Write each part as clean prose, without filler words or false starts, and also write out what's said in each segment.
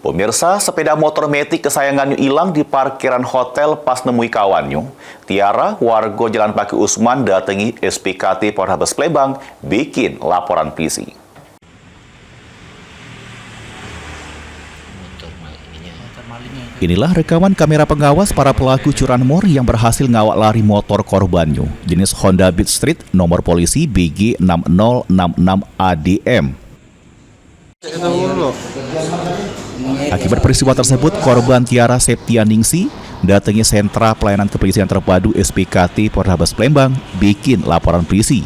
Pemirsa, sepeda motor metik kesayangannya hilang di parkiran hotel pas nemui kawannya. Tiara, warga Jalan Paki Usman datangi SPKT Polrestabes Palembang bikin laporan polisi. Inilah rekaman kamera pengawas para pelaku curanmor yang berhasil ngawak lari motor korbannya, jenis Honda Beat Street, nomor polisi BG 6066 ADM. Akibat peristiwa tersebut, korban Tiara Septianingsi datangi sentra pelayanan kepolisian terpadu SPKT Polrestabes Palembang bikin laporan polisi.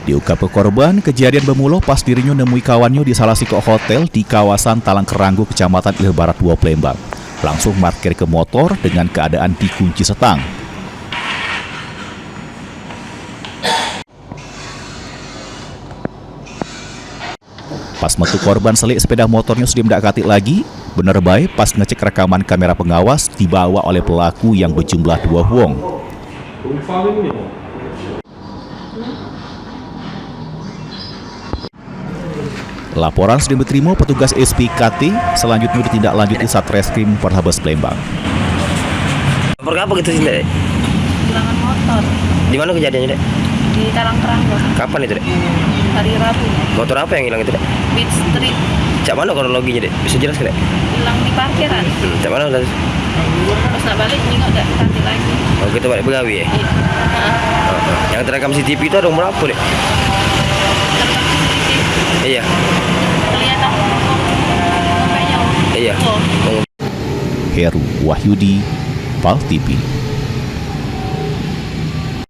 Diungkap ke korban, kejadian bermula pas dirinya nemui kawannya di salah satu hotel di kawasan Talang Keranggo, Kecamatan Ilir Barat 2, Palembang. Langsung parkir ke motor dengan keadaan dikunci setang. Pas metu korban selik sepeda motornya sudah mendekati lagi, bener baik pas ngecek rekaman kamera pengawas dibawa oleh pelaku yang berjumlah 2 wong. Laporan sudah diterima petugas SPKT, selanjutnya ditindaklanjuti Satreskrim Polrestabes Palembang. Lapor apa gitu sih, Dek? Hilangan motor. Di mana kejadiannya, Dek? Di Talang Keranggo. Kapan itu, Dek? Hari Rabu. Motor apa yang hilang itu, Dek? Beat Street. Cak mana kronologinya, Dek? Bisa jelas, Dek? Hilang di parkiran. Cak mana udah? Pas nak balik nyingok udah ganti lagi. Oh, kita balik Begawi ya? Iya. Yang terekam CCTV itu ada umur apa, Dek? Iya. Kelihatan dompetnya. Iya. Oh. Heru Wahyudi, PAL TV.